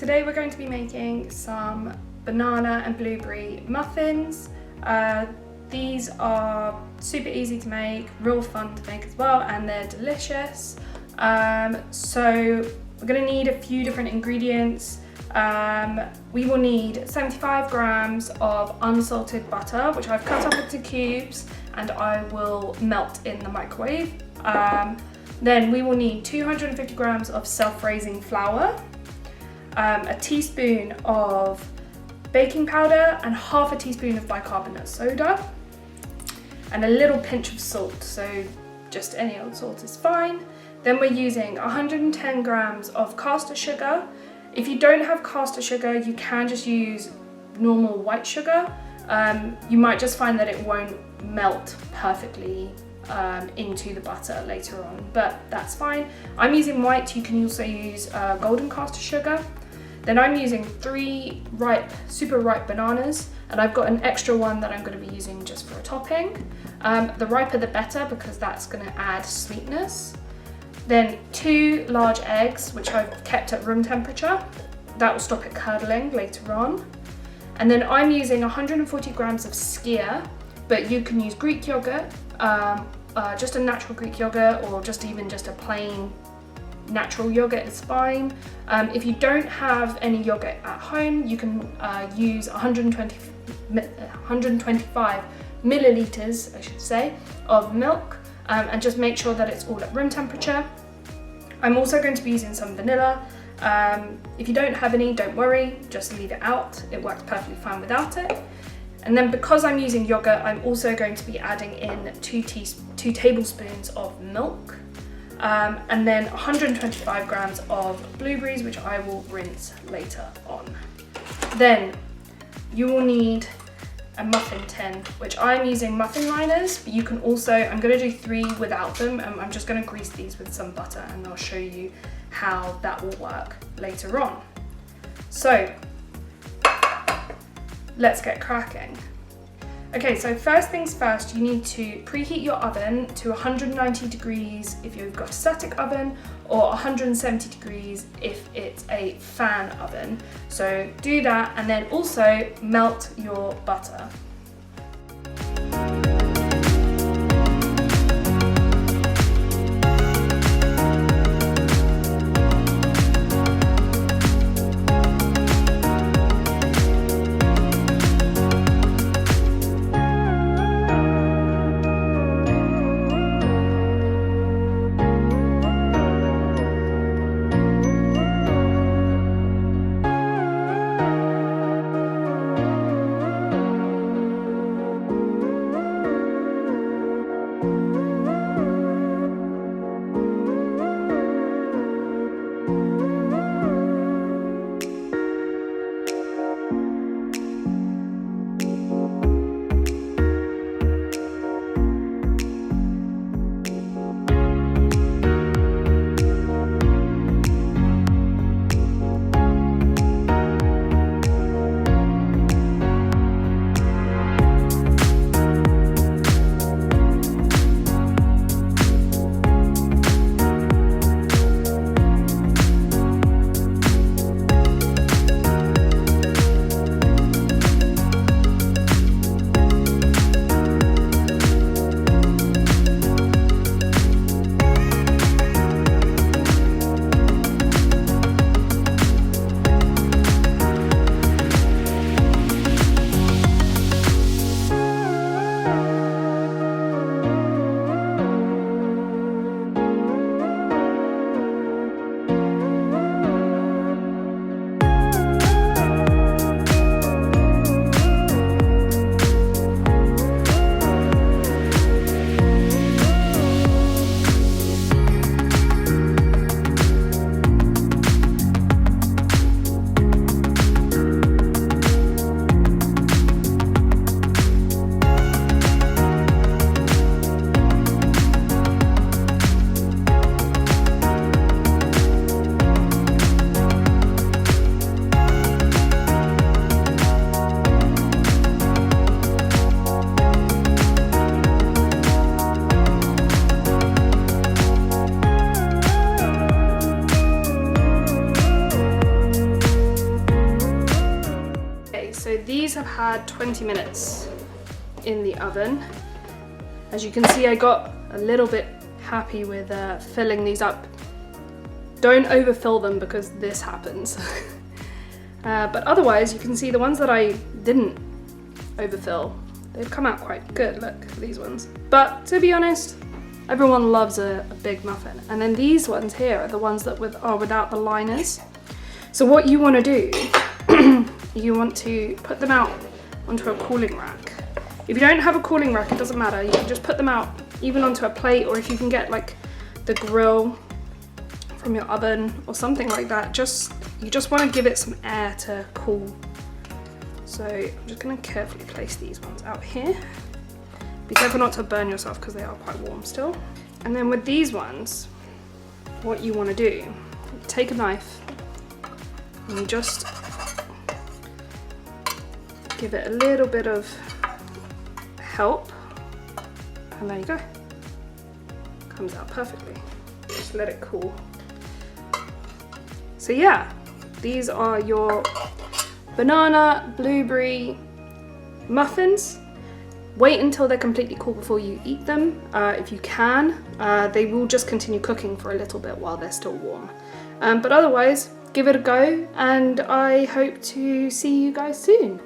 today we're going to be making some banana and blueberry muffins. These are super easy to make, real fun to make as well, and they're delicious. So we're going to need a few different ingredients. We will need 75 grams of unsalted butter, which I've cut up into cubes and I will melt in the microwave. Then we will need 250 grams of self-raising flour, a teaspoon of baking powder and half a teaspoon of bicarbonate soda, and a little pinch of salt, so just any old salt is fine. Then we're using 110 grams of caster sugar. If you don't have caster sugar, you can just use normal white sugar. You might just find that it won't melt perfectly into the butter later on, but that's fine. I'm using white. You can also use golden caster sugar. Then I'm using 3 super ripe bananas, and I've got an extra one that I'm going to be using just for a topping. The riper the better, because that's going to add sweetness. Then 2 large eggs, which I've kept at room temperature. That will stop it curdling later on. And then I'm using 140 grams of Skyr, but you can use Greek yogurt, just a natural Greek yogurt, or just a plain natural yogurt is fine. If you don't have any yogurt at home, you can use 125 milliliters, I should say, of milk, and just make sure that it's all at room temperature. I'm also going to be using some vanilla. If you don't have any, don't worry, just leave it out. It works perfectly fine without it. And then because I'm using yogurt, I'm also going to be adding in 2 tablespoons of milk. And then 125 grams of blueberries, which I will rinse later on. Then you will need a muffin tin, which I'm using muffin liners, but you can also, I'm going to do 3 without them, and I'm just going to grease these with some butter, and I'll show you how that will work later on. So let's get cracking. Okay, so first things first, you need to preheat your oven to 190 degrees if you've got a static oven, or 170 degrees if it's a fan oven. So do that, and then also melt your butter. so these have had 20 minutes in the oven. As you can see, I got a little bit happy with filling these up. Don't overfill them because this happens. But otherwise, you can see the ones that I didn't overfill, they've come out quite good. Look at these ones. But to be honest, everyone loves a big muffin. And then these ones here are the ones that are without the liners. So what you want to do, you want to put them out onto a cooling rack. If you don't have a cooling rack, it doesn't matter. You can just put them out even onto a plate, or if you can get like the grill from your oven or something like that. You just want to give it some air to cool. So I'm just going to carefully place these ones out here. Be careful not to burn yourself because they are quite warm still. And then with these ones, what you want to do, take a knife and you just give it a little bit of help, and there you go. Comes out perfectly. Just let it cool. So yeah, these are your banana blueberry muffins. Wait until they're completely cool before you eat them. If you can, they will just continue cooking for a little bit while they're still warm. But otherwise, give it a go, and I hope to see you guys soon.